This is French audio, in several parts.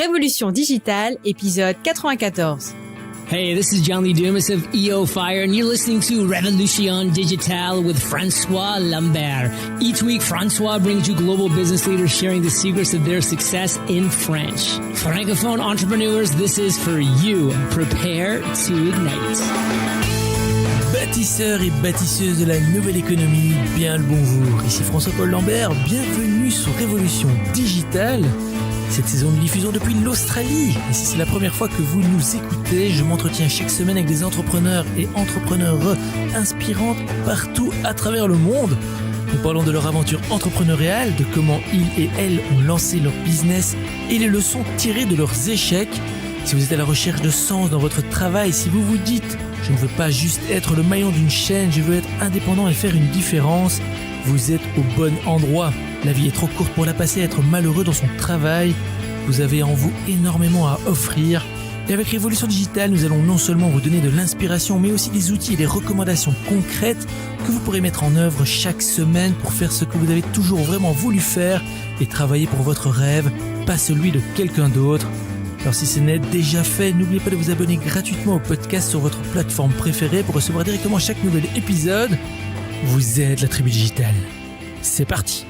Révolution digitale, épisode 94. Hey, this is John Lee Dumas of EO Fire, and you're listening to Revolution Digital with Francois Lambert. Each week, Francois brings you global business leaders sharing the secrets of their success in French. Francophone entrepreneurs, this is for you. Prepare to ignite. Bâtisseurs et bâtisseuses de la nouvelle économie, bien le bonjour. Ici François-Paul Lambert, bienvenue sur Révolution Digitale. Cette saison, nous diffusons depuis l'Australie. Et si c'est la première fois que vous nous écoutez, je m'entretiens chaque semaine avec des entrepreneurs et entrepreneurs inspirantes partout à travers le monde. Nous parlons de leur aventure entrepreneuriale, de comment ils et elles ont lancé leur business et les leçons tirées de leurs échecs. Si vous êtes à la recherche de sens dans votre travail, si vous vous dites « Je ne veux pas juste être le maillon d'une chaîne, je veux être indépendant et faire une différence », vous êtes au bon endroit. La vie est trop courte pour la passer à être malheureux dans son travail. Vous avez en vous énormément à offrir. Et avec Révolution Digitale, nous allons non seulement vous donner de l'inspiration, mais aussi des outils et des recommandations concrètes que vous pourrez mettre en œuvre chaque semaine pour faire ce que vous avez toujours vraiment voulu faire et travailler pour votre rêve, pas celui de quelqu'un d'autre. Alors si ce n'est déjà fait, n'oubliez pas de vous abonner gratuitement au podcast sur votre plateforme préférée pour recevoir directement chaque nouvel épisode. Vous êtes la tribu digitale. C'est parti.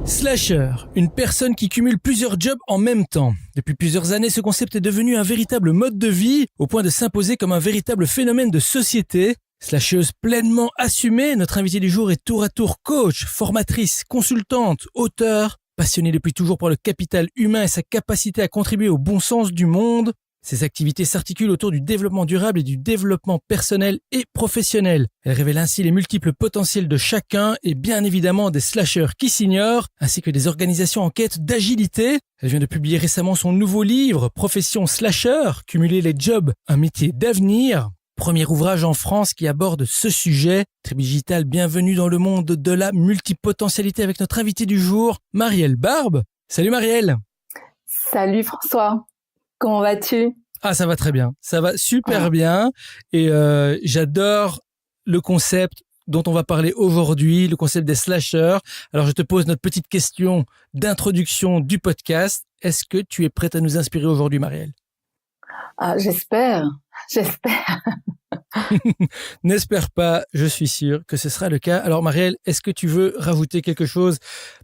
Slasher, une personne qui cumule plusieurs jobs en même temps. Depuis plusieurs années, ce concept est devenu un véritable mode de vie, au point de s'imposer comme un véritable phénomène de société. Slasheuse pleinement assumée, notre invitée du jour est tour à tour coach, formatrice, consultante, auteure, passionnée depuis toujours par le capital humain et sa capacité à contribuer au bon sens du monde. Ses activités s'articulent autour du développement durable et du développement personnel et professionnel. Elle révèle ainsi les multiples potentiels de chacun et bien évidemment des slasheurs qui s'ignorent, ainsi que des organisations en quête d'agilité. Elle vient de publier récemment son nouveau livre « Profession slasher, cumuler les jobs, un métier d'avenir ». Premier ouvrage en France qui aborde ce sujet. Tribu Digital, bienvenue dans le monde de la multipotentialité avec notre invitée du jour, Marielle Barbe. Salut Marielle. Salut François. Comment vas-tu ? Ah, ça va très bien. Ça va super bien. Et j'adore le concept dont on va parler aujourd'hui, le concept des slashers. Alors, je te pose notre petite question d'introduction du podcast. Est-ce que tu es prête à nous inspirer aujourd'hui, Marielle ? Ah, j'espère. N'espère pas, je suis sûr que ce sera le cas. Alors Marielle, est-ce que tu veux rajouter quelque chose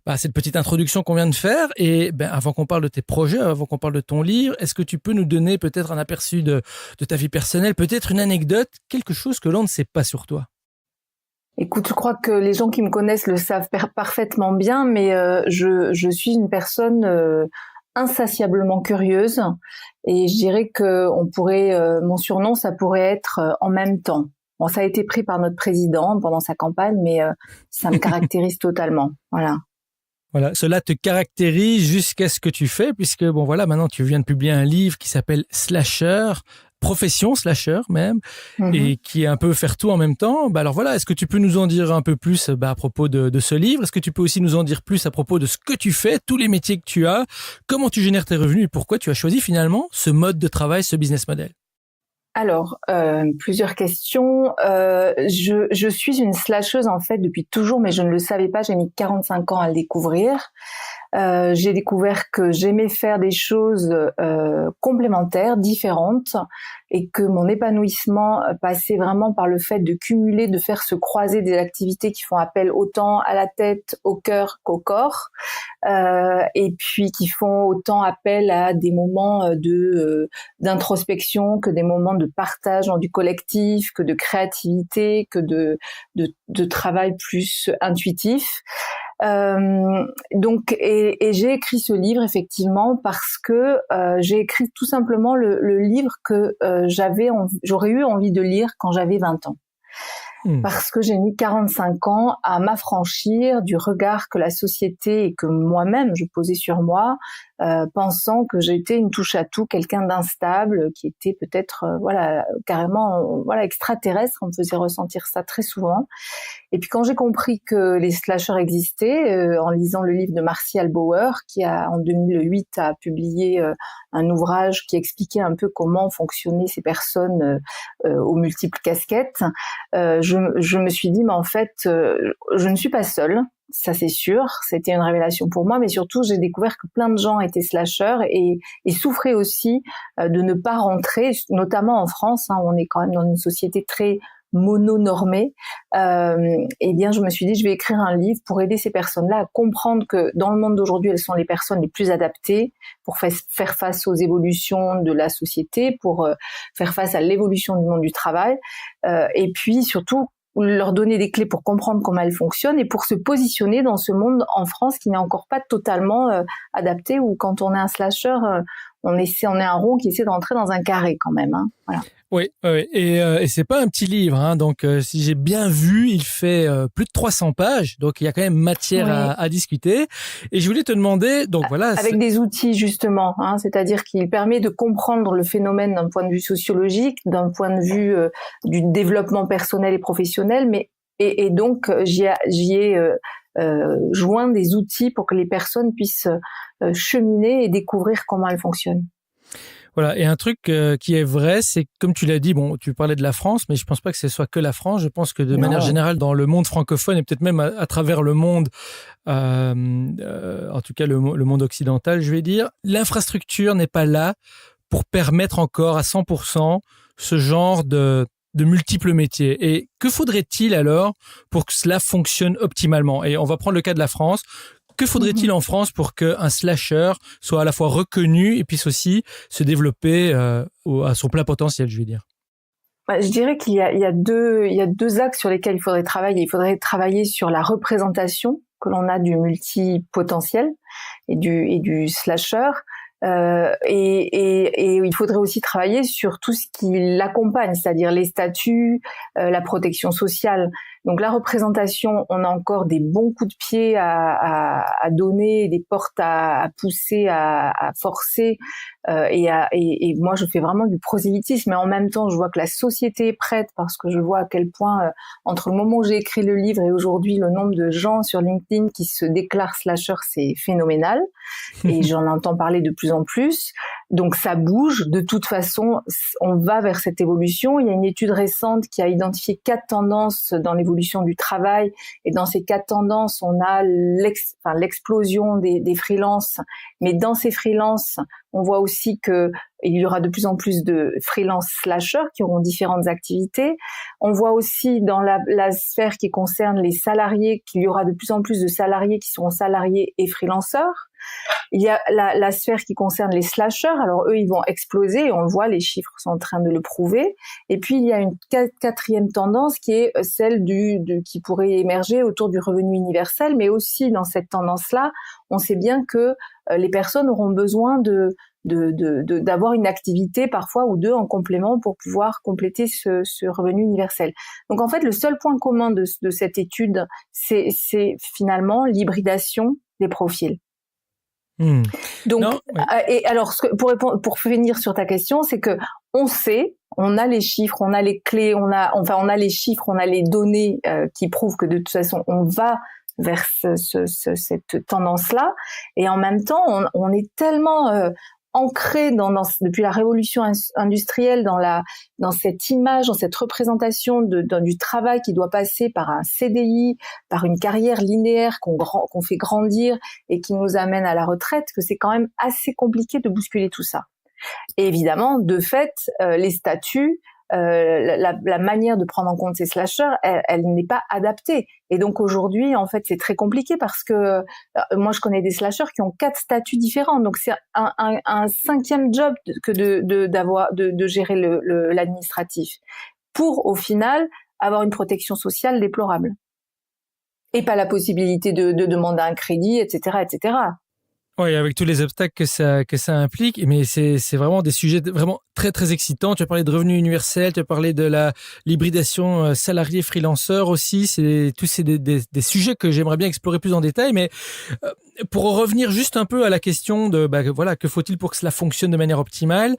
à cette petite introduction qu'on vient de faire ? Et avant qu'on parle de tes projets, avant qu'on parle de ton livre, est-ce que tu peux nous donner peut-être un aperçu de ta vie personnelle, peut-être une anecdote, quelque chose que l'on ne sait pas sur toi ? Écoute, je crois que les gens qui me connaissent le savent parfaitement bien, mais je suis une personne insatiablement curieuse, et je dirais que mon surnom, ça pourrait être en même temps. Bon, ça a été pris par notre président pendant sa campagne, mais ça me caractérise totalement. Voilà. Voilà, cela te caractérise jusqu'à ce que tu fais, puisque maintenant tu viens de publier un livre qui s'appelle Slasher, Profession slasher même, et qui est un peu faire tout en même temps. Alors voilà, est-ce que tu peux nous en dire un peu plus à propos de ce livre ? Est-ce que tu peux aussi nous en dire plus à propos de ce que tu fais, tous les métiers que tu as, comment tu génères tes revenus et pourquoi tu as choisi finalement ce mode de travail, ce business model ? Alors, plusieurs questions. Je suis une slasheuse en fait depuis toujours, mais je ne le savais pas. J'ai mis 45 ans à le découvrir. J'ai découvert que j'aimais faire des choses complémentaires, différentes, et que mon épanouissement passait vraiment par le fait de cumuler, de faire se croiser des activités qui font appel autant à la tête, au cœur qu'au corps, et puis qui font autant appel à des moments d'introspection que des moments de partage dans du collectif, que de créativité, que de travail plus intuitif. Donc j'ai écrit ce livre effectivement parce que j'ai écrit tout simplement le livre que j'aurais eu envie de lire quand j'avais 20 ans. Parce que j'ai mis 45 ans à m'affranchir du regard que la société et que moi-même je posais sur moi, pensant que j'étais une touche-à-tout, quelqu'un d'instable, qui était peut-être carrément extraterrestre. On me faisait ressentir ça très souvent. Et puis quand j'ai compris que les slashers existaient, en lisant le livre de Marcial Bauer, qui en 2008 a publié un ouvrage qui expliquait un peu comment fonctionnaient ces personnes aux multiples casquettes, je je me suis dit, mais en fait, je ne suis pas seule. Ça, c'est sûr. C'était une révélation pour moi, mais surtout, j'ai découvert que plein de gens étaient slasheurs et souffraient aussi de ne pas rentrer, notamment en France, hein, où on est quand même dans une société très mononormée. Eh bien, je me suis dit, je vais écrire un livre pour aider ces personnes-là à comprendre que dans le monde d'aujourd'hui, elles sont les personnes les plus adaptées pour faire face aux évolutions de la société, pour faire face à l'évolution du monde du travail, et puis surtout leur donner des clés pour comprendre comment elles fonctionnent et pour se positionner dans ce monde en France qui n'est encore pas totalement adapté, où quand on est un slasher, on est un rond qui essaie d'entrer dans un carré quand même. Hein. Voilà. Oui, et c'est pas un petit livre, hein, donc si j'ai bien vu, il fait plus de 300 pages, donc il y a quand même matière à discuter. Et je voulais te demander, donc voilà, avec des outils justement, hein, c'est-à-dire qu'il permet de comprendre le phénomène d'un point de vue sociologique, d'un point de vue du développement personnel et professionnel, mais et donc j'y ai joint des outils pour que les personnes puissent cheminer et découvrir comment elles fonctionnent. Voilà, et un truc qui est vrai, c'est que, comme tu l'as dit, bon, tu parlais de la France, mais je pense pas que ce soit que la France. Je pense que de manière générale, dans le monde francophone et peut-être même à travers le monde, en tout cas le monde occidental, je vais dire, l'infrastructure n'est pas là pour permettre encore à 100% ce genre de multiples métiers. Et que faudrait-il alors pour que cela fonctionne optimalement? Et on va prendre le cas de la France. Que faudrait-il en France pour qu'un slasher soit à la fois reconnu et puisse aussi se développer à son plein potentiel, je vais dire? Je dirais qu'il y a deux axes sur lesquels il faudrait travailler. Il faudrait travailler sur la représentation que l'on a du multipotentiel et du slasher. Et il faudrait aussi travailler sur tout ce qui l'accompagne, c'est-à-dire les statuts, la protection sociale. Donc la représentation, on a encore des bons coups de pied à donner, des portes à pousser, à forcer, et moi je fais vraiment du prosélytisme, mais en même temps je vois que la société est prête, parce que je vois à quel point entre le moment où j'ai écrit le livre et aujourd'hui, le nombre de gens sur LinkedIn qui se déclarent slasher, c'est phénoménal, et j'en entends parler de plus en plus. Donc ça bouge, de toute façon, on va vers cette évolution. Il y a une étude récente qui a identifié 4 tendances dans l'évolution du travail, et dans ces 4 tendances, on a l'explosion des freelances, mais dans ces freelances, on voit aussi que il y aura de plus en plus de freelance slashers qui auront différentes activités. On voit aussi dans la sphère qui concerne les salariés qu'il y aura de plus en plus de salariés qui seront salariés et freelanceurs. Il y a la sphère qui concerne les slashers. Alors eux, ils vont exploser, et on le voit, les chiffres sont en train de le prouver. Et puis il y a une quatrième tendance qui est celle qui pourrait émerger autour du revenu universel, mais aussi dans cette tendance-là, on sait bien que les personnes auront besoin d'avoir une activité parfois ou deux en complément pour pouvoir compléter ce revenu universel. Donc en fait, le seul point commun de cette étude, c'est finalement l'hybridation des profils. Donc, et alors, pour finir sur ta question, c'est que on sait, on a les chiffres, on a les clés, on a les chiffres, on a les données qui prouvent que de toute façon, on va vers cette tendance-là, et en même temps, on est tellement ancré depuis la révolution industrielle dans cette image, dans cette représentation du travail qui doit passer par un CDI, par une carrière linéaire qu'on fait grandir et qui nous amène à la retraite, que c'est quand même assez compliqué de bousculer tout ça. Et évidemment, de fait, les statuts, la manière de prendre en compte ces slashers, elle n'est pas adaptée. Et donc aujourd'hui, en fait, c'est très compliqué parce que moi, je connais des slashers qui ont 4 statuts différents. Donc c'est un 5e job que de gérer l'administratif, pour au final avoir une protection sociale déplorable et pas la possibilité de demander un crédit, etc., etc. Oui, avec tous les obstacles que ça implique, mais c'est vraiment des sujets vraiment très très excitants. Tu as parlé de revenu universel, tu as parlé de l'hybridation salarié freelanceur aussi. C'est des sujets que j'aimerais bien explorer plus en détail. Mais pour revenir juste un peu à la question de voilà, que faut-il pour que cela fonctionne de manière optimale?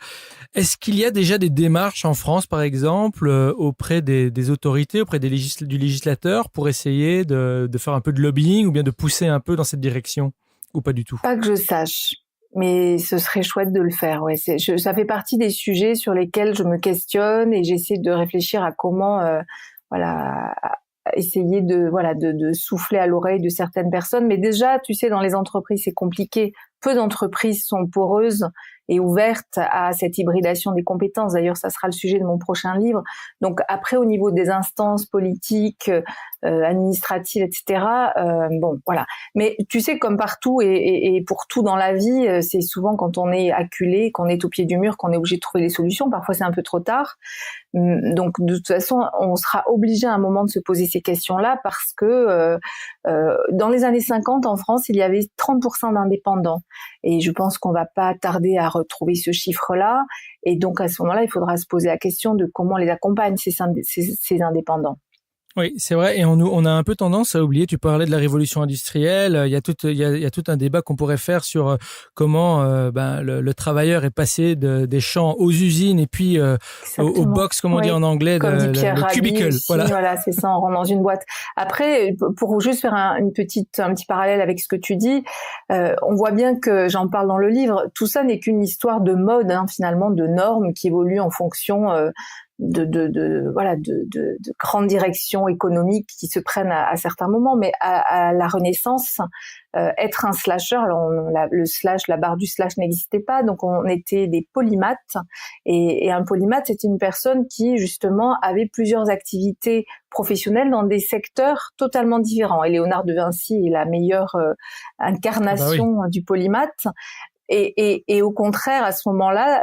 Est-ce qu'il y a déjà des démarches en France, par exemple, auprès des autorités, auprès du législateur, pour essayer de faire un peu de lobbying ou bien de pousser un peu dans cette direction? Ou pas du tout? Pas que je sache, mais ce serait chouette de le faire. Ouais, ça fait partie des sujets sur lesquels je me questionne et j'essaie de réfléchir à comment essayer de souffler à l'oreille de certaines personnes. Mais déjà, tu sais, dans les entreprises, c'est compliqué. Peu d'entreprises sont poreuses et ouvertes à cette hybridation des compétences. D'ailleurs, ça sera le sujet de mon prochain livre. Donc après, au niveau des instances politiques, administratives, etc., voilà. Mais tu sais, comme partout et pour tout dans la vie, c'est souvent quand on est acculé, qu'on est au pied du mur, qu'on est obligé de trouver des solutions. Parfois, c'est un peu trop tard. Donc de toute façon, on sera obligé à un moment de se poser ces questions-là parce que dans les années 50, en France, il y avait 30% d'indépendants. Et je pense qu'on va pas tarder à retrouver ce chiffre-là. Et donc, à ce moment-là, il faudra se poser la question de comment on les accompagne, ces indépendants. Oui, c'est vrai. Et on a un peu tendance à oublier. Tu parlais de la révolution industrielle. Il y a tout un débat qu'on pourrait faire sur comment le travailleur est passé des champs aux usines et puis au box, comme on dit en anglais, le cubicle. Voilà, c'est ça. On rentre dans une boîte. Après, pour juste faire un petit parallèle avec ce que tu dis, on voit bien que j'en parle dans le livre. Tout ça n'est qu'une histoire de mode, finalement, de normes qui évoluent en fonction de grandes directions économiques qui se prennent à certains moments, mais à la Renaissance, être un slasher, alors la barre du slash n'existait pas, donc on était des polymathes, et un polymathe, c'était une personne qui justement avait plusieurs activités professionnelles dans des secteurs totalement différents. Et Léonard de Vinci est la meilleure incarnation du polymathe. Et au contraire, à ce moment-là,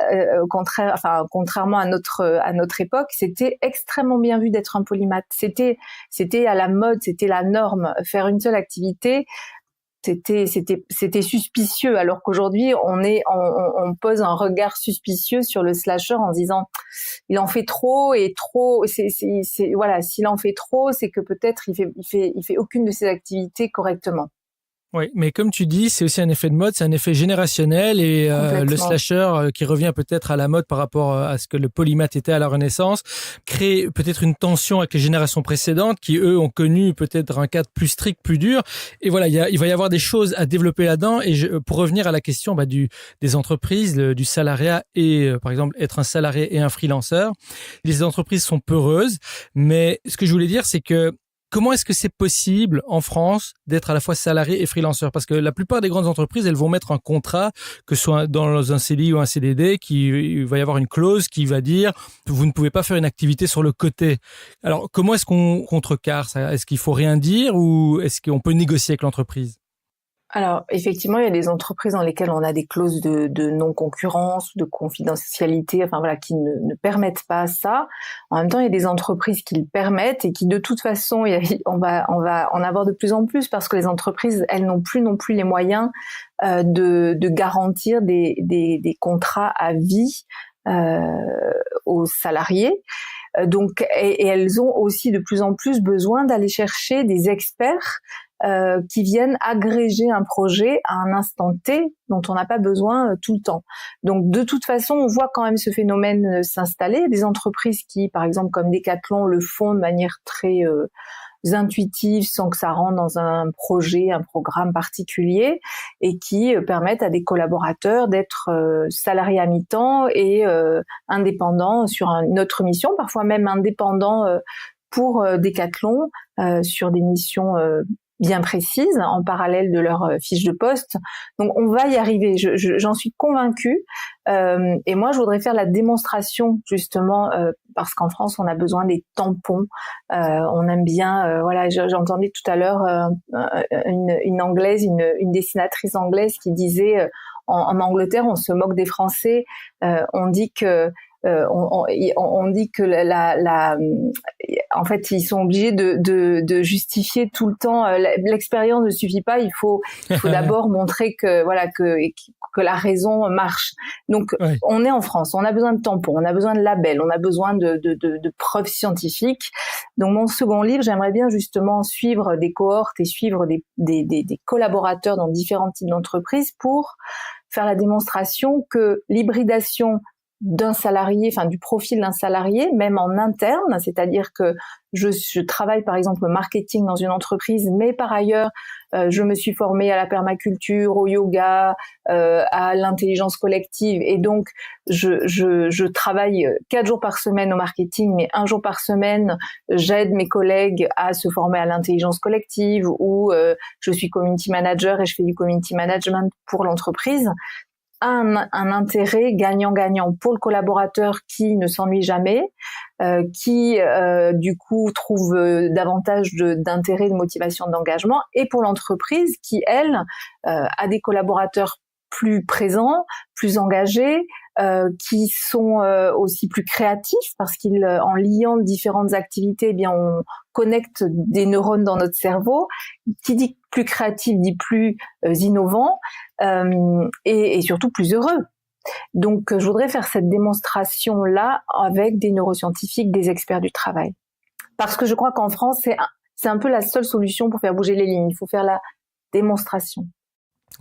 contrairement à notre époque, c'était extrêmement bien vu d'être un polymathe. C'était à la mode, c'était la norme. Faire une seule activité, c'était suspicieux. Alors qu'aujourd'hui, on pose un regard suspicieux sur le slasher en se disant, il en fait trop et trop. S'il en fait trop, c'est que peut-être il fait aucune de ses activités correctement. Oui, mais comme tu dis, c'est aussi un effet de mode, c'est un effet générationnel et le slasher qui revient peut-être à la mode par rapport à ce que le polymathe était à la Renaissance, crée peut-être une tension avec les générations précédentes qui, eux, ont connu peut-être un cadre plus strict, plus dur. Et voilà, il va y avoir des choses à développer là-dedans. Et pour revenir à la question des entreprises, du salariat et, par exemple, être un salarié et un freelanceur, les entreprises sont peureuses. Mais ce que je voulais dire, c'est que comment est-ce que c'est possible en France d'être à la fois salarié et freelanceur? Parce que la plupart des grandes entreprises, elles vont mettre un contrat, que ce soit dans un CDI ou un CDD, il va y avoir une clause qui va dire vous ne pouvez pas faire une activité sur le côté. Alors, comment est-ce qu'on contrecarre ça? Est-ce qu'il faut rien dire ou est-ce qu'on peut négocier avec l'entreprise? Alors, effectivement, il y a des entreprises dans lesquelles on a des clauses de non-concurrence, de confidentialité, qui ne permettent pas ça. En même temps, il y a des entreprises qui le permettent et qui, de toute façon, on va en avoir de plus en plus parce que les entreprises, elles n'ont plus non plus les moyens de garantir des contrats à vie aux salariés. Donc, et elles ont aussi de plus en plus besoin d'aller chercher des experts qui viennent agréger un projet à un instant T dont on n'a pas besoin tout le temps. Donc de toute façon, on voit quand même ce phénomène s'installer. Des entreprises qui, par exemple comme Decathlon, le font de manière très intuitive, sans que ça rentre dans un projet, un programme particulier, et qui permettent à des collaborateurs d'être salariés à mi-temps et indépendants sur une autre mission, parfois même indépendants pour Decathlon sur des missions bien précises en parallèle de leur fiche de poste. Donc on va y arriver, j'en suis convaincue. Et moi je voudrais faire la démonstration justement parce qu'en France on a besoin des tampons. On aime bien, j'entendais tout à l'heure une anglaise, une dessinatrice anglaise qui disait en Angleterre on se moque des Français, on dit que on dit que en fait, ils sont obligés de justifier tout le temps. L'expérience ne suffit pas. Il faut d'abord montrer que la raison marche. Donc, on est en France. On a besoin de tampons. On a besoin de labels. On a besoin de preuves scientifiques. Donc, mon second livre, j'aimerais bien justement suivre des cohortes et suivre des collaborateurs dans différents types d'entreprises pour faire la démonstration que l'hybridation d'un salarié, enfin du profil d'un salarié, même en interne, c'est-à-dire que je travaille par exemple le marketing dans une entreprise, mais par ailleurs je me suis formée à la permaculture, au yoga, à l'intelligence collective, et donc je travaille 4 jours par semaine au marketing, mais 1 jour par semaine j'aide mes collègues à se former à l'intelligence collective, ou je suis community manager et je fais du community management pour l'entreprise. Un intérêt gagnant-gagnant pour le collaborateur qui ne s'ennuie jamais, qui du coup trouve davantage d'intérêt, de motivation, d'engagement, et pour l'entreprise qui, elle, a des collaborateurs plus présents, plus engagés, qui sont aussi plus créatifs, parce qu'en liant différentes activités, eh bien on connecte des neurones dans notre cerveau. Qui dit plus créatif dit plus innovant, et surtout plus heureux. Donc je voudrais faire cette démonstration-là avec des neuroscientifiques, des experts du travail. Parce que je crois qu'en France, c'est un peu la seule solution pour faire bouger les lignes. Il faut faire la démonstration.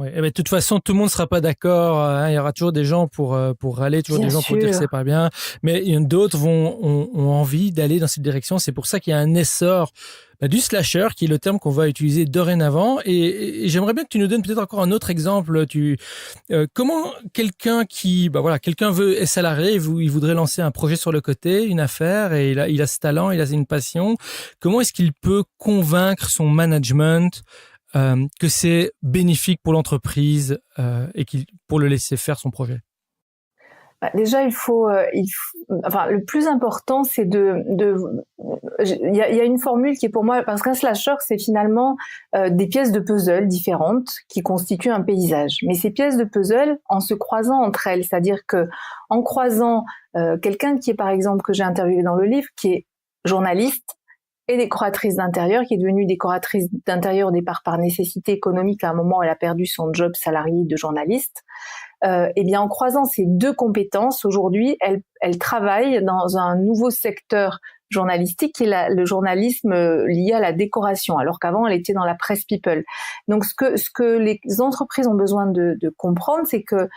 Ouais, mais de toute façon, tout le monde ne sera pas d'accord. Hein. Il y aura toujours des gens pour râler, toujours bien des gens sûr. pour dire que c'est pas bien. Mais d'autres ont envie d'aller dans cette direction. C'est pour ça qu'il y a un essor du slasher, qui est le terme qu'on va utiliser dorénavant. Et j'aimerais bien que tu nous donnes peut-être encore un autre exemple. Comment quelqu'un est salarié, il voudrait lancer un projet sur le côté, une affaire, et il a ce talent, il a une passion. Comment est-ce qu'il peut convaincre son management que c'est bénéfique pour l'entreprise et pour le laisser faire son projet? Déjà, il faut, le plus important, c'est il y a une formule qui est pour moi, parce qu'un slasher, c'est finalement des pièces de puzzle différentes qui constituent un paysage. Mais ces pièces de puzzle, en se croisant entre elles, c'est-à-dire que en croisant quelqu'un qui est, par exemple, que j'ai interviewé dans le livre, qui est journaliste et décoratrice d'intérieur, qui est devenue décoratrice d'intérieur au départ par nécessité économique à un moment où elle a perdu son job salarié de journaliste. Eh bien, en croisant ces 2 compétences, aujourd'hui, elle travaille dans un nouveau secteur journalistique qui est le journalisme lié à la décoration, alors qu'avant, elle était dans la presse people. Donc, ce que les entreprises ont besoin de comprendre, c'est que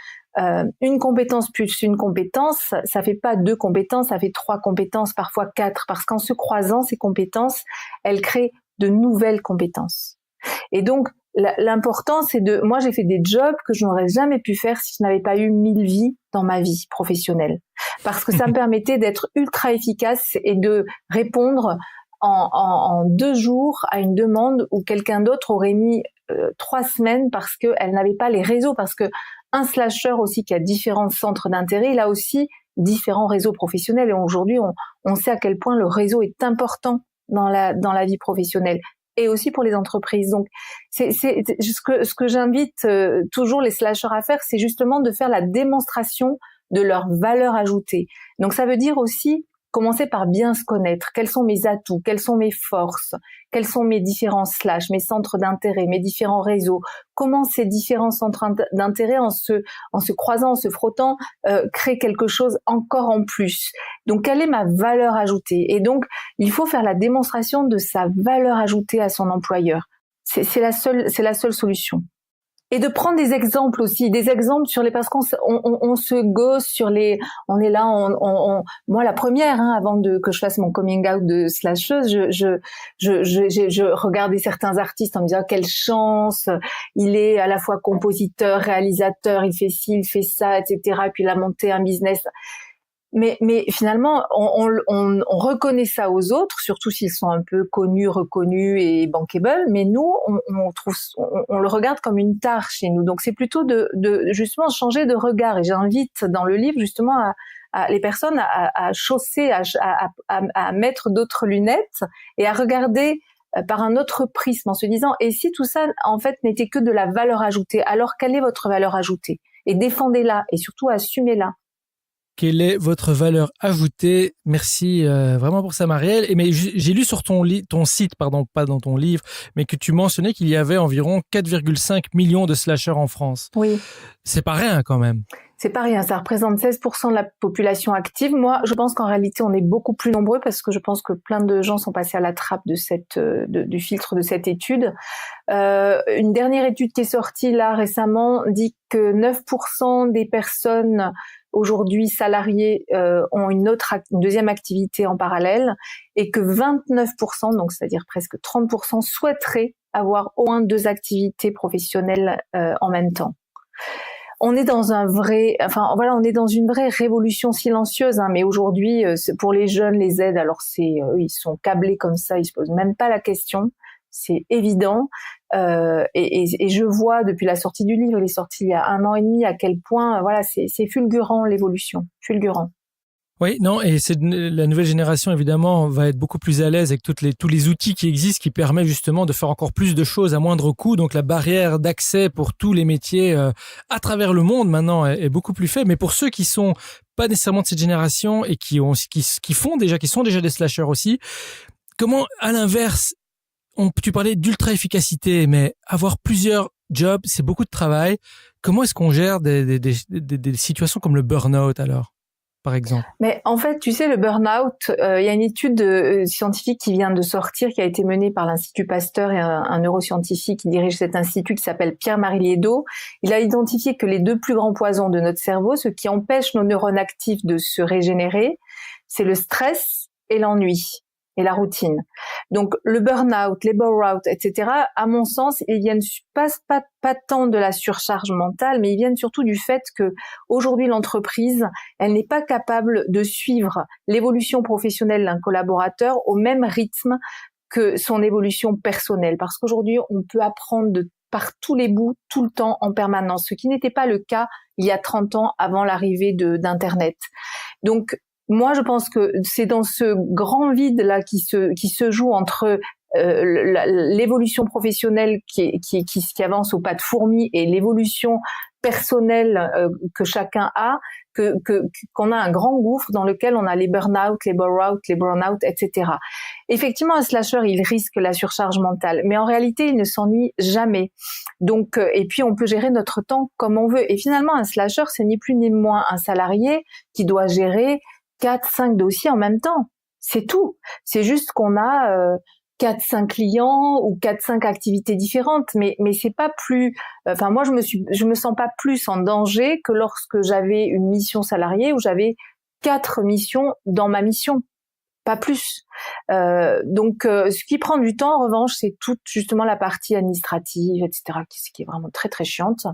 une compétence plus une compétence, ça fait pas 2 compétences, ça fait 3 compétences, parfois 4, parce qu'en se croisant ces compétences, elles créent de nouvelles compétences. Et donc, l'important, moi, j'ai fait des jobs que je n'aurais jamais pu faire si je n'avais pas eu 1000 vies dans ma vie professionnelle. Parce que ça me permettait d'être ultra efficace et de répondre en 2 jours à une demande où quelqu'un d'autre aurait mis 3 semaines parce qu'elle n'avait pas les réseaux. Parce que un slasher aussi qui a différents centres d'intérêt, il a aussi différents réseaux professionnels. Et aujourd'hui, on sait à quel point le réseau est important dans la vie professionnelle. Et aussi pour les entreprises. Donc, ce que j'invite toujours les slashers à faire, c'est justement de faire la démonstration de leur valeur ajoutée. Donc, ça veut dire aussi commencer par bien se connaître. Quels sont mes atouts? Quelles sont mes forces? Quels sont mes différents slash, mes centres d'intérêt, mes différents réseaux? Comment ces différents centres d'intérêt, en se croisant, en se frottant, créent quelque chose encore en plus? Donc, quelle est ma valeur ajoutée? Et donc, il faut faire la démonstration de sa valeur ajoutée à son employeur. C'est la seule solution. Et de prendre des exemples aussi, parce qu'on se gosse sur on est là, moi la première, avant que je fasse mon coming out de slasheuse, je regardais certains artistes en me disant quelle chance, il est à la fois compositeur, réalisateur, il fait ci, il fait ça, etc. Et puis il a monté un business. Mais finalement, on reconnaît ça aux autres, surtout s'ils sont un peu connus, reconnus et bankable. Mais nous, on le regarde comme une tare chez nous. Donc c'est plutôt de justement changer de regard. Et j'invite dans le livre justement à les personnes à chausser, à mettre d'autres lunettes et à regarder par un autre prisme en se disant, et si tout ça en fait n'était que de la valeur ajoutée, alors quelle est votre valeur ajoutée? Et défendez-la et surtout assumez-la. Quelle est votre valeur ajoutée? Merci vraiment pour ça, Marielle. Mais j'ai lu sur ton site, pardon, pas dans ton livre, mais que tu mentionnais qu'il y avait environ 4,5 millions de slashers en France. Oui. C'est pas rien quand même. C'est pas rien, ça représente 16% de la population active. Moi, je pense qu'en réalité, on est beaucoup plus nombreux parce que je pense que plein de gens sont passés à la trappe du filtre de cette étude. Une dernière étude qui est sortie là récemment dit que 9% des personnes aujourd'hui salariées ont une deuxième activité en parallèle et que 29%, donc c'est-à-dire presque 30%, souhaiteraient avoir au moins 2 activités professionnelles en même temps. On est dans on est dans une vraie révolution silencieuse, hein, mais aujourd'hui, pour les jeunes, les aides, alors ils sont câblés comme ça, ils se posent même pas la question, c'est évident, et je vois depuis la sortie du livre, il est sorti il y a 1 an et demi, à quel point, c'est fulgurant l'évolution, fulgurant. Oui, non, et la nouvelle génération, évidemment, va être beaucoup plus à l'aise avec tous les outils qui existent, qui permettent justement de faire encore plus de choses à moindre coût. Donc, la barrière d'accès pour tous les métiers à travers le monde, maintenant, est beaucoup plus faible. Mais pour ceux qui sont pas nécessairement de cette génération et qui sont déjà des slashers aussi, comment, à l'inverse, tu parlais d'ultra efficacité, mais avoir plusieurs jobs, c'est beaucoup de travail. Comment est-ce qu'on gère des situations comme le burn-out alors? Par exemple. Mais en fait, tu sais, le burn-out, il y a une étude scientifique qui vient de sortir, qui a été menée par l'Institut Pasteur et un neuroscientifique qui dirige cet institut, qui s'appelle Pierre-Marie Liédot. Il a identifié que les 2 plus grands poisons de notre cerveau, ce qui empêche nos neurones actifs de se régénérer, c'est le stress et l'ennui et la routine. Donc le burn-out, les bore-out, etc., à mon sens, ils viennent pas tant de la surcharge mentale, mais ils viennent surtout du fait que aujourd'hui l'entreprise, elle n'est pas capable de suivre l'évolution professionnelle d'un collaborateur au même rythme que son évolution personnelle. Parce qu'aujourd'hui, on peut apprendre par tous les bouts, tout le temps, en permanence, ce qui n'était pas le cas il y a 30 ans avant l'arrivée d'Internet. Donc, moi, je pense que c'est dans ce grand vide là qui se joue entre l'évolution professionnelle qui avance au pas de fourmi et l'évolution personnelle que chacun a, qu'on a un grand gouffre dans lequel on a les burn-out, les bore-out, les burn-out, etc. Effectivement, un slasher, il risque la surcharge mentale, mais en réalité, il ne s'ennuie jamais. Donc, et puis on peut gérer notre temps comme on veut. Et finalement, un slasher, c'est ni plus ni moins un salarié qui doit gérer 4-5 dossiers en même temps. C'est tout. C'est juste qu'on a 4-5 clients ou 4-5 activités différentes, mais c'est pas plus. Enfin, moi, je me sens pas plus en danger que lorsque j'avais une mission salariée où j'avais 4 missions dans ma mission, pas plus. Donc, ce qui prend du temps, en revanche, c'est toute justement la partie administrative, etc., qui est vraiment très très chiante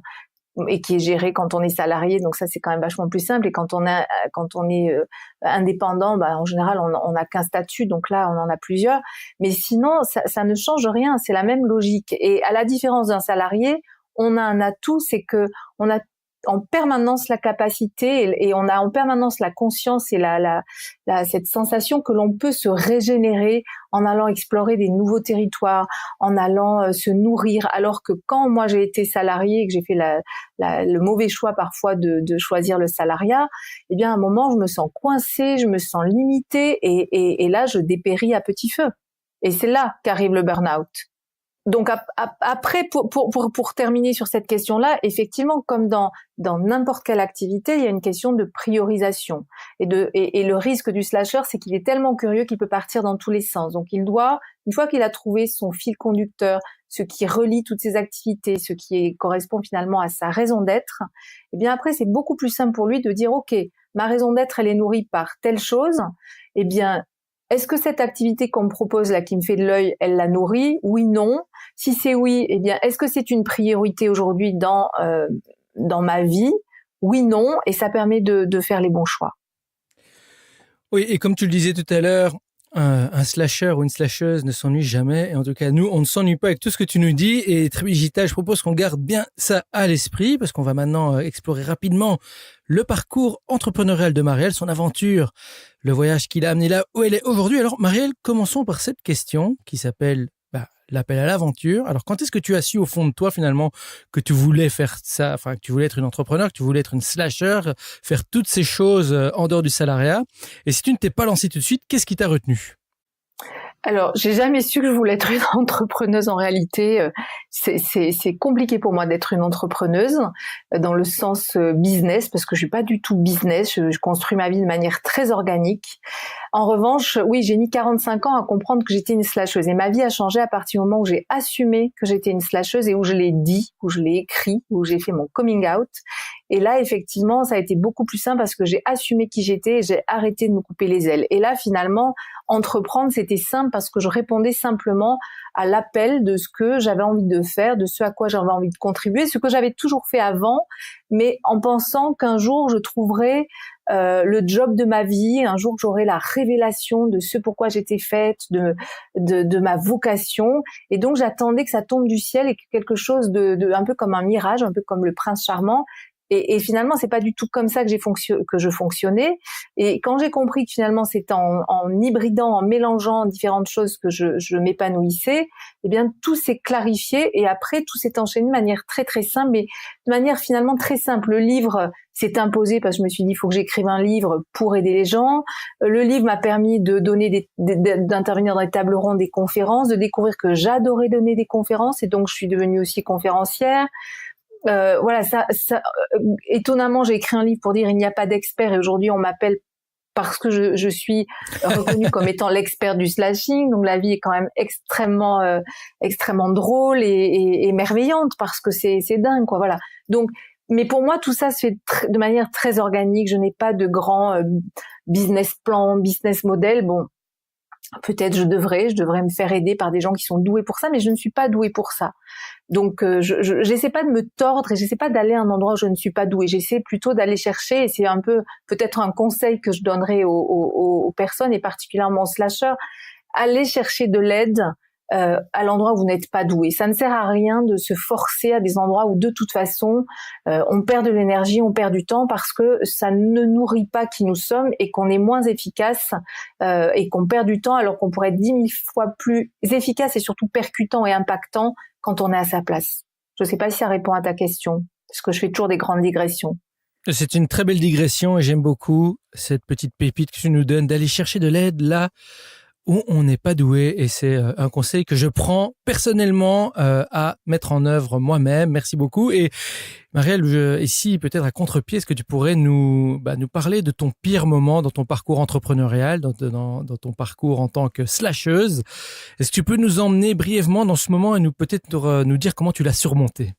et qui est gérée quand on est salarié. Donc ça, c'est quand même vachement plus simple. Et quand on est indépendant, en général, on n'a qu'un statut. Donc là, on en a plusieurs. Mais sinon, ça ne change rien. C'est la même logique. Et à la différence d'un salarié, on a un atout, c'est que on a en permanence la capacité et on a en permanence la conscience et cette sensation que l'on peut se régénérer en allant explorer des nouveaux territoires, en allant se nourrir. Alors que quand moi j'ai été salariée et que j'ai fait le mauvais choix parfois de choisir le salariat, eh bien à un moment je me sens coincée, je me sens limitée et là je dépéris à petit feu. Et c'est là qu'arrive le burn-out. Donc après, pour terminer sur cette question-là, effectivement, comme dans n'importe quelle activité, il y a une question de priorisation. Et le risque du slasher, c'est qu'il est tellement curieux qu'il peut partir dans tous les sens. Donc il doit, une fois qu'il a trouvé son fil conducteur, ce qui relie toutes ses activités, ce qui correspond finalement à sa raison d'être, eh bien après c'est beaucoup plus simple pour lui de dire ok, ma raison d'être elle est nourrie par telle chose, eh bien est-ce que cette activité qu'on me propose là, qui me fait de l'œil, elle la nourrit? Oui, non. Si c'est oui, eh bien, est-ce que c'est une priorité aujourd'hui dans ma vie? Oui, non. Et ça permet de faire les bons choix. Oui, et comme tu le disais tout à l'heure, un slasher ou une slasheuse ne s'ennuie jamais. Et en tout cas, nous, on ne s'ennuie pas avec tout ce que tu nous dis. Et Tribu Digital, je propose qu'on garde bien ça à l'esprit parce qu'on va maintenant explorer rapidement le parcours entrepreneurial de Marielle, son aventure, le voyage qui l'a amené là où elle est aujourd'hui. Alors, Marielle, commençons par cette question qui s'appelle l'appel à l'aventure. Alors, quand est-ce que tu as su au fond de toi, finalement, que tu voulais faire ça, enfin, que tu voulais être une entrepreneur, que tu voulais être une slasher, faire toutes ces choses en dehors du salariat? Et si tu ne t'es pas lancé tout de suite, qu'est-ce qui t'a retenu? Alors, j'ai jamais su que je voulais être une entrepreneuse en réalité. C'est compliqué pour moi d'être une entrepreneuse dans le sens business parce que je suis pas du tout business. Je construis ma vie de manière très organique. En revanche, oui, j'ai mis 45 ans à comprendre que j'étais une slasheuse et ma vie a changé à partir du moment où j'ai assumé que j'étais une slasheuse et où je l'ai dit, où je l'ai écrit, où j'ai fait mon coming out. Et là, effectivement, ça a été beaucoup plus simple parce que j'ai assumé qui j'étais et j'ai arrêté de me couper les ailes. Et là, finalement, entreprendre, c'était simple parce que je répondais simplement à l'appel de ce que j'avais envie de faire, de ce à quoi j'avais envie de contribuer, ce que j'avais toujours fait avant, mais en pensant qu'un jour, je trouverais le job de ma vie, un jour que j'aurai la révélation de ce pourquoi j'étais faite, de ma vocation, et donc j'attendais que ça tombe du ciel et que quelque chose de un peu comme un mirage, un peu comme le prince charmant. Et finalement, c'est pas du tout comme ça que je fonctionnais. Et quand j'ai compris que finalement c'était en hybridant, en mélangeant différentes choses que je m'épanouissais, eh bien tout s'est clarifié et après tout s'est enchaîné de manière très très simple, mais de manière finalement très simple. Le livre s'est imposé parce que je me suis dit il faut que j'écrive un livre pour aider les gens. Le livre m'a permis de donner d'intervenir dans des tables rondes, des conférences, de découvrir que j'adorais donner des conférences et donc je suis devenue aussi conférencière. Voilà, étonnamment, j'ai écrit un livre pour dire il n'y a pas d'expert et aujourd'hui on m'appelle parce que je suis reconnue comme étant l'expert du slashing. Donc la vie est quand même extrêmement drôle et merveillante parce que c'est dingue quoi. Voilà. Donc, mais pour moi tout ça se fait de manière très organique. Je n'ai pas de grand business plan, business model. Bon. Peut-être je devrais me faire aider par des gens qui sont doués pour ça, mais je ne suis pas douée pour ça. Donc j'essaie pas de me tordre et j'essaie pas d'aller à un endroit où je ne suis pas douée. J'essaie plutôt d'aller chercher, et c'est un peu peut-être un conseil que je donnerais aux personnes et particulièrement aux slasheurs, aller chercher de l'aide à l'endroit où vous n'êtes pas doué. Ça ne sert à rien de se forcer à des endroits où de toute façon on perd de l'énergie, on perd du temps parce que ça ne nourrit pas qui nous sommes et qu'on est moins efficace et qu'on perd du temps alors qu'on pourrait être 10 000 fois plus efficace et surtout percutant et impactant quand on est à sa place. Je ne sais pas si ça répond à ta question parce que je fais toujours des grandes digressions. C'est une très belle digression et j'aime beaucoup cette petite pépite que tu nous donnes d'aller chercher de l'aide là où on n'est pas doué, et c'est un conseil que je prends personnellement à mettre en œuvre moi-même. Merci beaucoup. Et Marielle, ici peut-être à contre-pied, est-ce que tu pourrais nous parler de ton pire moment dans ton parcours entrepreneurial, dans ton parcours en tant que slasheuse? Est-ce que tu peux nous emmener brièvement dans ce moment et nous dire comment tu l'as surmonté?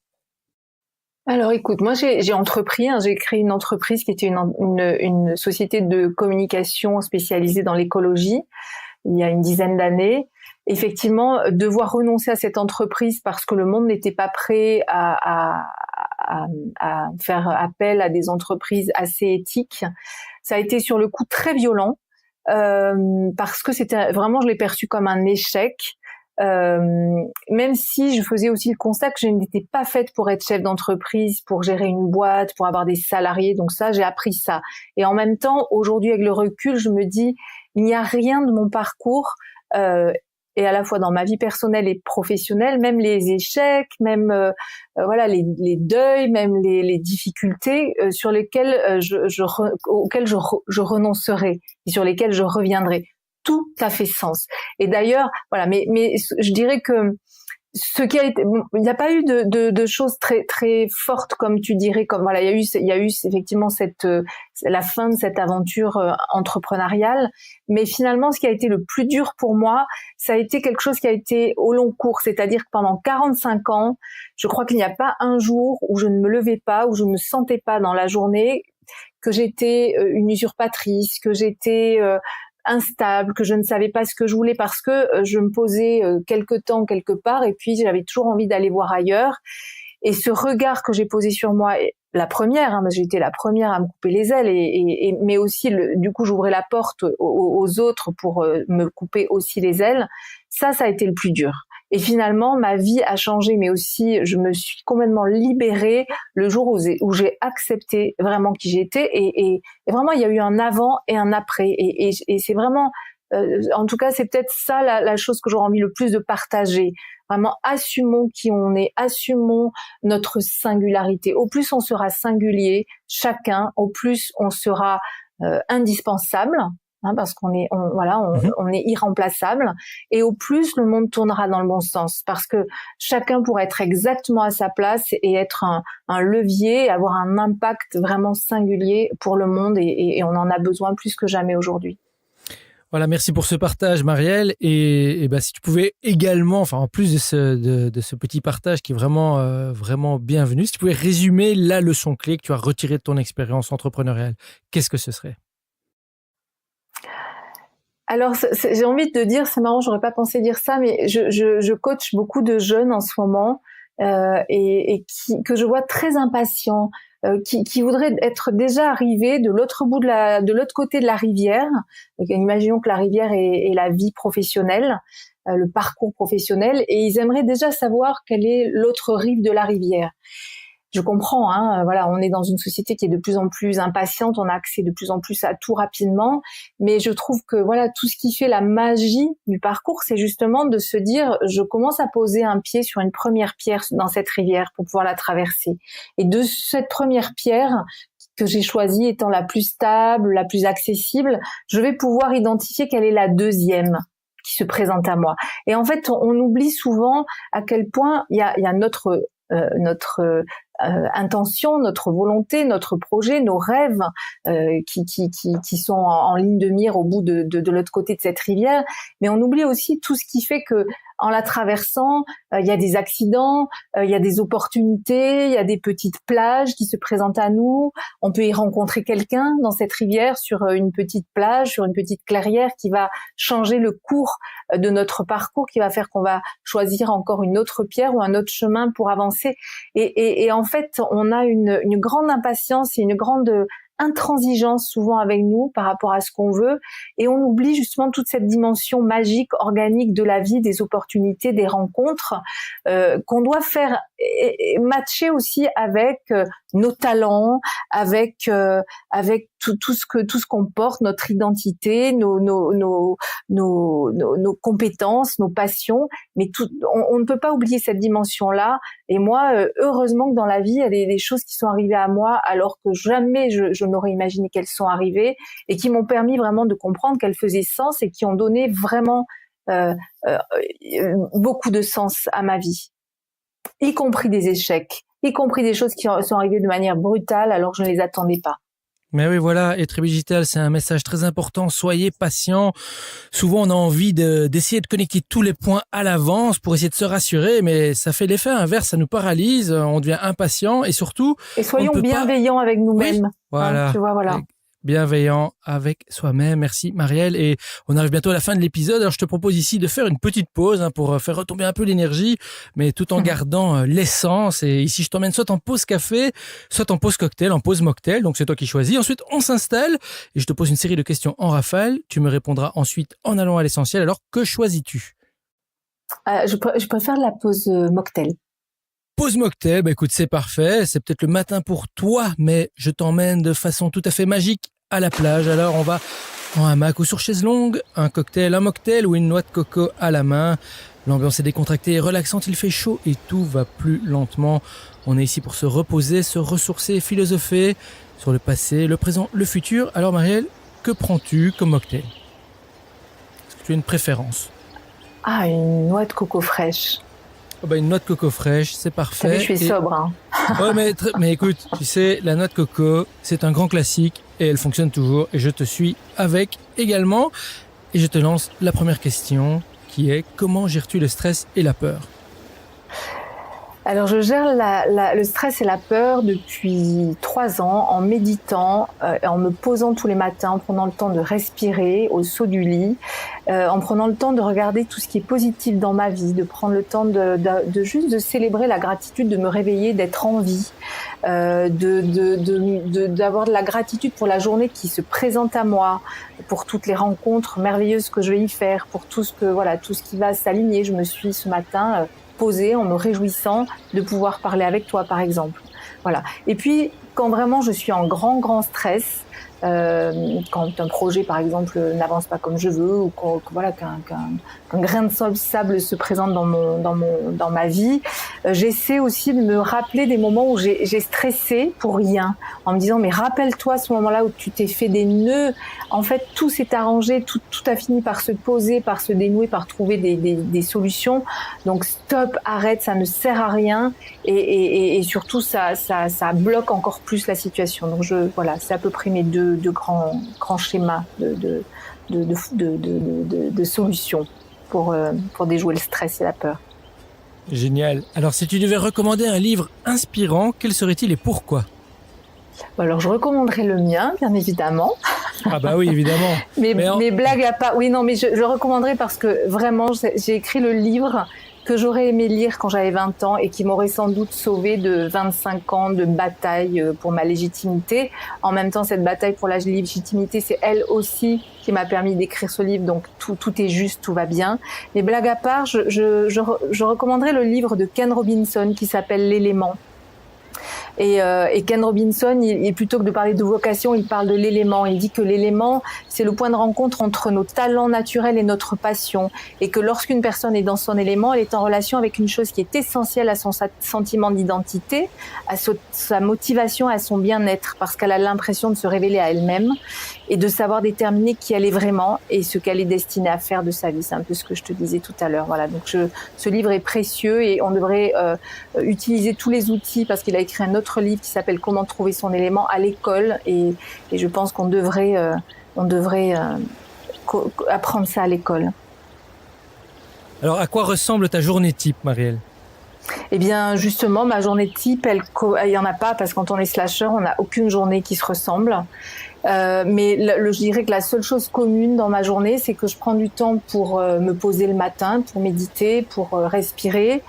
Alors écoute, moi j'ai entrepris, j'ai créé une entreprise qui était une société de communication spécialisée dans l'écologie il y a une dizaine d'années. Effectivement, devoir renoncer à cette entreprise parce que le monde n'était pas prêt à faire appel à des entreprises assez éthiques, ça a été sur le coup très violent parce que c'était vraiment, je l'ai perçu comme un échec. Même si je faisais aussi le constat que je n'étais pas faite pour être chef d'entreprise, pour gérer une boîte, pour avoir des salariés. Donc ça, j'ai appris ça. Et en même temps, aujourd'hui, avec le recul, je me dis, il n'y a rien de mon parcours, et à la fois dans ma vie personnelle et professionnelle, même les échecs, même les deuils, même les difficultés sur lesquelles auxquelles je renoncerai et sur lesquelles je reviendrai. Tout a fait sens. Et d'ailleurs, voilà, mais je dirais que ce qui a été, il n'y a pas eu de choses très très fortes comme tu dirais, comme voilà, il y a eu effectivement la fin de cette aventure entrepreneuriale, mais finalement ce qui a été le plus dur pour moi, ça a été quelque chose qui a été au long cours, c'est-à-dire que pendant 45 ans, je crois qu'il n'y a pas un jour où je ne me levais pas, où je ne sentais pas dans la journée que j'étais une usurpatrice, que j'étais instable, que je ne savais pas ce que je voulais parce que je me posais quelque temps quelque part et puis j'avais toujours envie d'aller voir ailleurs. Et ce regard que j'ai posé sur moi, la première, j'étais la première à me couper les ailes, mais aussi du coup j'ouvrais la porte aux autres pour me couper aussi les ailes. Ça a été le plus dur. Et finalement, ma vie a changé, mais aussi je me suis complètement libérée le jour où j'ai accepté vraiment qui j'étais. Et vraiment, il y a eu un avant et un après. Et c'est vraiment, en tout cas, c'est peut-être ça la chose que j'aurais envie le plus de partager. Vraiment, assumons qui on est, assumons notre singularité. Au plus on sera singulier, chacun, au plus on sera indispensable. parce qu'on est, on est irremplaçable. Et au plus, le monde tournera dans le bon sens, parce que chacun pourra être exactement à sa place et être un levier, avoir un impact vraiment singulier pour le monde, et on en a besoin plus que jamais aujourd'hui. Voilà, merci pour ce partage, Marielle. Et si tu pouvais également, en plus de ce petit partage qui est vraiment, vraiment bienvenu, si tu pouvais résumer la leçon clé que tu as retirée de ton expérience entrepreneuriale, qu'est-ce que ce serait? Alors, j'ai envie de te dire, c'est marrant, j'aurais pas pensé dire ça, mais je coach beaucoup de jeunes en ce moment, que je vois très impatients, qui voudraient être déjà arrivés de l'autre côté de la rivière. Donc, imaginons que la rivière est la vie professionnelle, le parcours professionnel, et ils aimeraient déjà savoir quelle est l'autre rive de la rivière. Je comprends, on est dans une société qui est de plus en plus impatiente, on a accès de plus en plus à tout rapidement, mais je trouve que tout ce qui fait la magie du parcours, c'est justement de se dire, je commence à poser un pied sur une première pierre dans cette rivière pour pouvoir la traverser. Et de cette première pierre que j'ai choisie étant la plus stable, la plus accessible, je vais pouvoir identifier quelle est la deuxième qui se présente à moi. Et en fait, on oublie souvent à quel point il y a notre intention, notre volonté, notre projet, nos rêves qui sont en ligne de mire au bout de l'autre côté de cette rivière, mais on oublie aussi tout ce qui fait que en la traversant, il y a des accidents, il y a des opportunités, il y a des petites plages qui se présentent à nous. On peut y rencontrer quelqu'un dans cette rivière sur une petite plage, sur une petite clairière qui va changer le cours de notre parcours, qui va faire qu'on va choisir encore une autre pierre ou un autre chemin pour avancer. Et en fait, on a une grande impatience et une grande intransigeance souvent avec nous par rapport à ce qu'on veut, et on oublie justement toute cette dimension magique, organique de la vie, des opportunités, des rencontres qu'on doit faire matcher aussi avec nos talents, avec tout ce qu'on porte, notre identité, nos compétences, nos passions, mais on ne peut pas oublier cette dimension-là. Et moi, heureusement que dans la vie, il y a des choses qui sont arrivées à moi alors que jamais je n'aurais imaginé qu'elles sont arrivées, et qui m'ont permis vraiment de comprendre qu'elles faisaient sens et qui ont donné vraiment beaucoup de sens à ma vie, y compris des échecs, y compris des choses qui sont arrivées de manière brutale alors que je ne les attendais pas. Mais oui, voilà, être digital, c'est un message très important. Soyez patient. Souvent, on a envie d'essayer de connecter tous les points à l'avance pour essayer de se rassurer, mais ça fait l'effet inverse, ça nous paralyse, on devient impatient, et surtout... Et soyons bienveillants avec nous-mêmes. Oui, voilà. Voilà. Bienveillant avec soi-même. Merci, Marielle. Et on arrive bientôt à la fin de l'épisode. Alors, je te propose ici de faire une petite pause pour faire retomber un peu l'énergie, mais tout en gardant l'essence. Et ici, je t'emmène soit en pause café, soit en pause cocktail, en pause mocktail. Donc, c'est toi qui choisis. Ensuite, on s'installe et je te pose une série de questions en rafale. Tu me répondras ensuite en allant à l'essentiel. Alors, que choisis-tu? Je préfère la pause mocktail. Pause mocktail, écoute, c'est parfait. C'est peut-être le matin pour toi, mais je t'emmène de façon tout à fait magique à la plage. Alors, on va en hamac ou sur chaise longue, un cocktail, un mocktail ou une noix de coco à la main. L'ambiance est décontractée et relaxante, il fait chaud et tout va plus lentement. On est ici pour se reposer, se ressourcer, philosopher sur le passé, le présent, le futur. Alors, Marielle, que prends-tu comme mocktail? Est-ce que tu as une préférence? Une noix de coco fraîche. Une noix de coco fraîche, c'est parfait. Je suis sobre. Ouais, mais écoute, tu sais, la noix de coco, c'est un grand classique et elle fonctionne toujours, et je te suis avec également. Et je te lance la première question qui est: comment gères-tu le stress et la peur? Alors, je gère le stress et la peur depuis 3 ans en méditant, en me posant tous les matins, en prenant le temps de respirer au saut du lit, en prenant le temps de regarder tout ce qui est positif dans ma vie, de prendre le temps de juste de célébrer la gratitude, de me réveiller, d'être en vie, d'avoir de la gratitude pour la journée qui se présente à moi, pour toutes les rencontres merveilleuses que je vais y faire, pour tout ce qui va s'aligner. Je me suis ce matin posée en me réjouissant de pouvoir parler avec toi, par exemple. Voilà. Et puis, quand vraiment je suis en grand stress, quand un projet, par exemple, n'avance pas comme je veux, ou qu'un grain de sable se présente dans ma vie, j'essaie aussi de me rappeler des moments où j'ai stressé pour rien, en me disant mais rappelle-toi ce moment-là où tu t'es fait des nœuds. En fait, tout s'est arrangé, tout a fini par se poser, par se dénouer, par trouver des solutions. Donc stop, arrête, ça ne sert à rien, et surtout ça bloque encore plus la situation. Donc c'est à peu près mes deux grands schémas de solutions pour déjouer le stress et la peur. Génial. Alors, si tu devais recommander un livre inspirant, quel serait-il et pourquoi ? Alors, je recommanderais le mien, bien évidemment. Ah bah oui, évidemment. mais blague à part. Oui, non, mais je recommanderais parce que vraiment, j'ai écrit le livre que j'aurais aimé lire quand j'avais 20 ans et qui m'aurait sans doute sauvé de 25 ans de bataille pour ma légitimité. En même temps, cette bataille pour la légitimité, c'est elle aussi qui m'a permis d'écrire ce livre, donc tout est juste, tout va bien. Mais blague à part, je recommanderais le livre de Ken Robinson qui s'appelle L'élément. Et Ken Robinson, plutôt que de parler de vocation, il parle de l'élément. Il dit que l'élément, c'est le point de rencontre entre nos talents naturels et notre passion. Et que lorsqu'une personne est dans son élément, elle est en relation avec une chose qui est essentielle à son sentiment d'identité, à sa motivation, à son bien-être, parce qu'elle a l'impression de se révéler à elle-même et de savoir déterminer qui elle est vraiment et ce qu'elle est destinée à faire de sa vie. C'est un peu ce que je te disais tout à l'heure. Voilà. Donc ce livre est précieux et on devrait utiliser tous les outils, parce qu'il a écrit un autre livre qui s'appelle Comment trouver son élément à l'école, et je pense qu'on devrait apprendre ça à l'école. Alors, à quoi ressemble ta journée type, Marielle ? Eh bien, justement, ma journée type, il y en a pas, parce que quand on est slasher, on n'a aucune journée qui se ressemble. Mais je dirais que la seule chose commune dans ma journée, c'est que je prends du temps pour me poser le matin, pour méditer, pour respirer,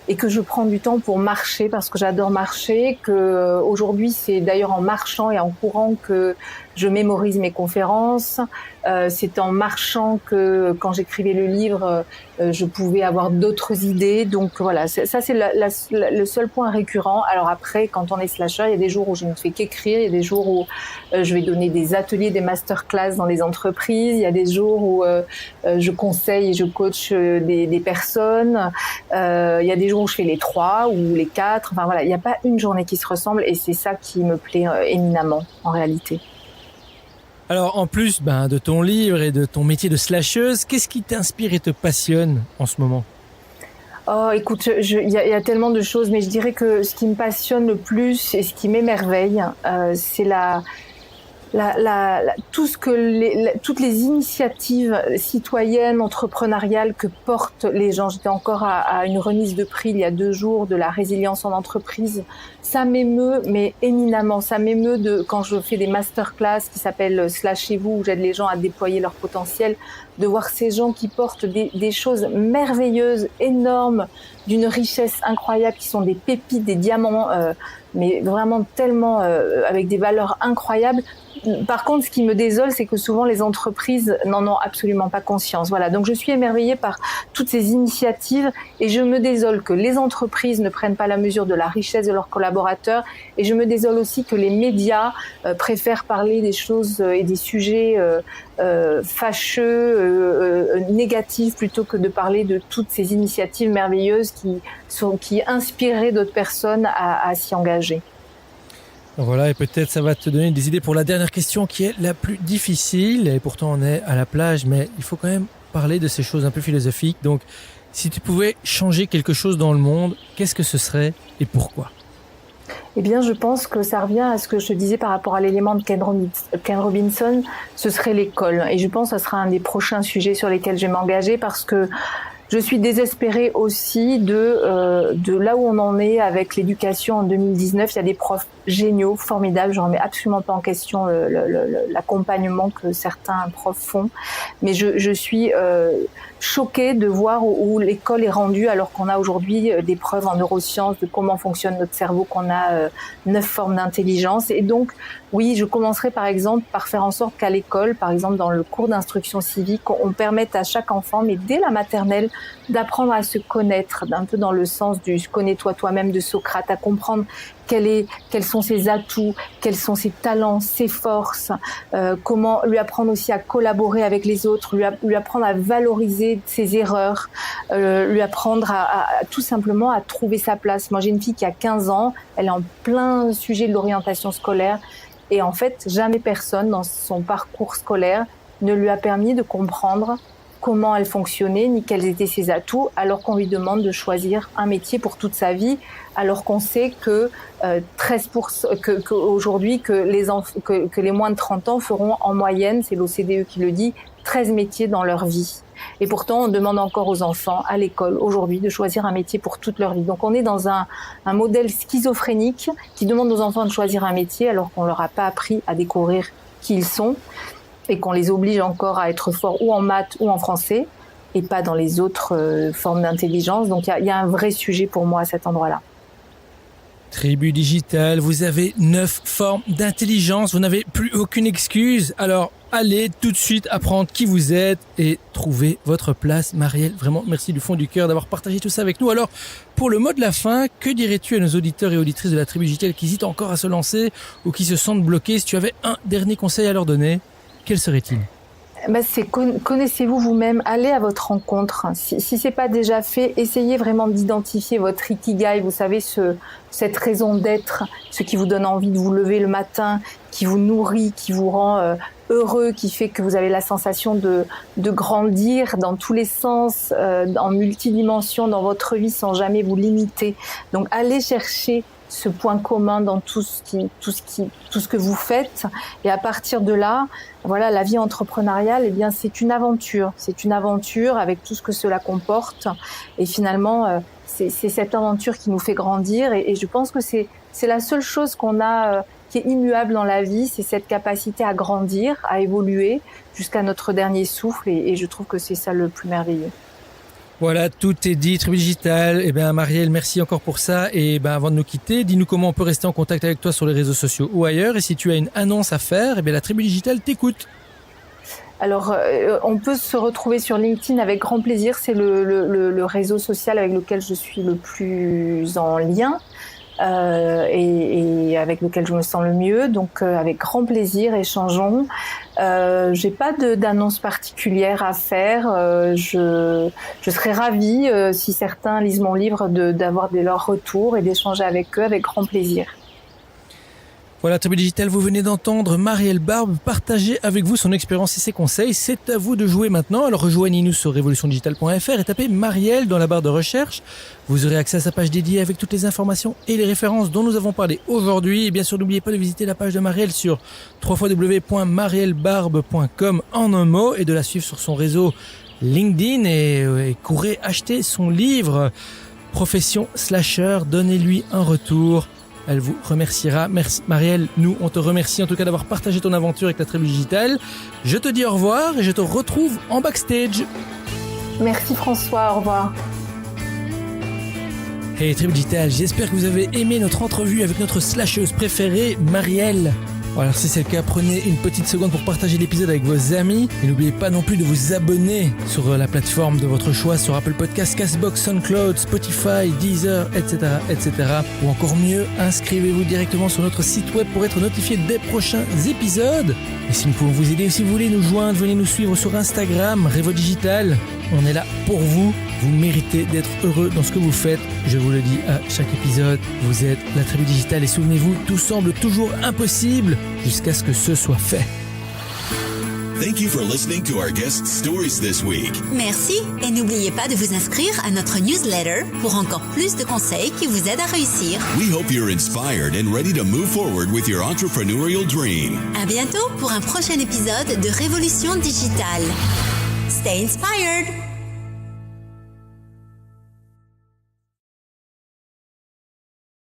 et que je prends du temps pour marcher, parce que j'adore marcher, que aujourd'hui c'est d'ailleurs en marchant et en courant que je mémorise mes conférences. C'est en marchant que quand j'écrivais le livre, je pouvais avoir d'autres idées. Donc voilà, ça c'est le seul point récurrent. Alors après, quand on est slasher, il y a des jours où je ne fais qu'écrire, il y a des jours où je vais donner des ateliers, des masterclass dans les entreprises, il y a des jours où je conseille et je coach des personnes, il y a des jours où je fais les 3 ou les 4, enfin voilà, il n'y a pas une journée qui se ressemble, et c'est ça qui me plaît éminemment en réalité. Alors, en plus de ton livre et de ton métier de slasheuse, qu'est-ce qui t'inspire et te passionne en ce moment ? Oh, écoute, il y a tellement de choses, mais je dirais que ce qui me passionne le plus et ce qui m'émerveille, c'est toutes les initiatives citoyennes, entrepreneuriales que portent les gens. J'étais encore à une remise de prix il y a 2 jours de la résilience en entreprise. Ça m'émeut, mais éminemment. Ça m'émeut quand je fais des masterclass qui s'appellent Slashez-vous, où j'aide les gens à déployer leur potentiel, de voir ces gens qui portent des choses merveilleuses, énormes, d'une richesse incroyable, qui sont des pépites, des diamants, mais vraiment tellement avec des valeurs incroyables. Par contre, ce qui me désole, c'est que souvent les entreprises n'en ont absolument pas conscience. Voilà. Donc je suis émerveillée par toutes ces initiatives, et je me désole que les entreprises ne prennent pas la mesure de la richesse de leurs collaborateurs, et je me désole aussi que les médias préfèrent parler des choses et des sujets fâcheux, négatifs, plutôt que de parler de toutes ces initiatives merveilleuses qui inspireraient d'autres personnes à s'y engager. Voilà, et peut-être ça va te donner des idées pour la dernière question, qui est la plus difficile, et pourtant on est à la plage, mais il faut quand même parler de ces choses un peu philosophiques. Donc, si tu pouvais changer quelque chose dans le monde, qu'est-ce que ce serait et pourquoi ? Eh bien, je pense que ça revient à ce que je te disais par rapport à l'élément de Ken Robinson, ce serait l'école. Et je pense que ce sera un des prochains sujets sur lesquels je vais m'engager, parce que je suis désespérée aussi de là où on en est avec l'éducation en 2019. Il y a des profs géniaux, formidables. Je remets absolument pas en question l'accompagnement que certains profs font. Mais je suis choquée de voir où l'école est rendue, alors qu'on a aujourd'hui des preuves en neurosciences de comment fonctionne notre cerveau, qu'on a 9 formes d'intelligence. Et donc, oui, je commencerai par exemple par faire en sorte qu'à l'école, par exemple dans le cours d'instruction civique, on permette à chaque enfant, mais dès la maternelle, d'apprendre à se connaître, un peu dans le sens du « connais-toi toi-même » de Socrate, à comprendre quels sont ses atouts, quels sont ses talents, ses forces, comment lui apprendre aussi à collaborer avec les autres, lui apprendre à valoriser ses erreurs, lui apprendre à tout simplement à trouver sa place. Moi, j'ai une fille qui a 15 ans, elle est en plein sujet de l'orientation scolaire et en fait, jamais personne dans son parcours scolaire ne lui a permis de comprendre comment elle fonctionnait, ni quels étaient ses atouts, alors qu'on lui demande de choisir un métier pour toute sa vie, alors qu'on sait que 13% aujourd'hui que les moins de 30 ans feront en moyenne, c'est l'OCDE qui le dit, 13 métiers dans leur vie. Et pourtant, on demande encore aux enfants à l'école aujourd'hui de choisir un métier pour toute leur vie. Donc on est dans un modèle schizophrénique qui demande aux enfants de choisir un métier alors qu'on leur a pas appris à découvrir qui ils sont. Et qu'on les oblige encore à être forts ou en maths ou en français et pas dans les autres formes d'intelligence. Donc il y a un vrai sujet pour moi à cet endroit-là. Tribu Digital, vous avez 9 formes d'intelligence, vous n'avez plus aucune excuse. Alors allez tout de suite apprendre qui vous êtes et trouver votre place. Marielle, vraiment merci du fond du cœur d'avoir partagé tout ça avec nous. Alors pour le mot de la fin, que dirais-tu à nos auditeurs et auditrices de la Tribu Digital qui hésitent encore à se lancer ou qui se sentent bloqués? Si tu avais un dernier conseil à leur donner, quel serait-il? C'est connaissez-vous vous-même, allez à votre rencontre. Si c'est pas déjà fait, essayez vraiment d'identifier votre ikigai, vous savez, cette raison d'être, ce qui vous donne envie de vous lever le matin, qui vous nourrit, qui vous rend heureux, qui fait que vous avez la sensation de grandir dans tous les sens, en multidimension dans votre vie sans jamais vous limiter. Donc allez chercher ce point commun dans tout ce que vous faites, et à partir de là, voilà, la vie entrepreneuriale, eh bien c'est une aventure avec tout ce que cela comporte, et finalement c'est cette aventure qui nous fait grandir, et je pense que c'est la seule chose qu'on a qui est immuable dans la vie, c'est cette capacité à grandir, à évoluer jusqu'à notre dernier souffle, et je trouve que c'est ça le plus merveilleux. Voilà, tout est dit, Tribu Digital. Eh bien, Marielle, merci encore pour ça. Et avant de nous quitter, dis-nous comment on peut rester en contact avec toi sur les réseaux sociaux ou ailleurs. Et si tu as une annonce à faire, la Tribu Digital t'écoute. Alors, on peut se retrouver sur LinkedIn avec grand plaisir. C'est le réseau social avec lequel je suis le plus en lien. Et avec lequel je me sens le mieux, donc avec grand plaisir, échangeons. J'ai pas d'annonce particulière à faire. Je serais ravie si certains lisent mon livre d'avoir leur retour et d'échanger avec eux avec grand plaisir. Voilà, Tribu Digital, vous venez d'entendre Marielle Barbe partager avec vous son expérience et ses conseils. C'est à vous de jouer maintenant. Alors rejoignez-nous sur revolutiondigital.fr et tapez Marielle dans la barre de recherche. Vous aurez accès à sa page dédiée avec toutes les informations et les références dont nous avons parlé aujourd'hui. Et bien sûr, n'oubliez pas de visiter la page de Marielle sur www.mariellebarbe.com en un mot et de la suivre sur son réseau LinkedIn et courez acheter son livre Profession Slasher. Donnez-lui un retour. Elle vous remerciera. Merci Marielle, nous on te remercie en tout cas d'avoir partagé ton aventure avec la Tribu Digital. Je te dis au revoir et je te retrouve en backstage. Merci François, au revoir. Hey Tribu Digital, j'espère que vous avez aimé notre entrevue avec notre slasheuse préférée, Marielle. Alors si c'est le cas, prenez une petite seconde pour partager l'épisode avec vos amis et n'oubliez pas non plus de vous abonner sur la plateforme de votre choix, sur Apple Podcasts, Castbox, SoundCloud, Spotify, Deezer, etc. Ou encore mieux, inscrivez-vous directement sur notre site web pour être notifié des prochains épisodes. Et si nous pouvons vous aider ou si vous voulez nous joindre, venez nous suivre sur Instagram, Revo Digital. On est là pour vous. Vous méritez d'être heureux dans ce que vous faites. Je vous le dis à chaque épisode, vous êtes la Tribu Digital et souvenez-vous, tout semble toujours impossible jusqu'à ce que ce soit fait. Thank you for listening to our guest stories this week. Merci et n'oubliez pas de vous inscrire à notre newsletter pour encore plus de conseils qui vous aident à réussir. We hope you're inspired and ready to move forward with your entrepreneurial dream. À bientôt pour un prochain épisode de Révolution Digitale. Stay inspired!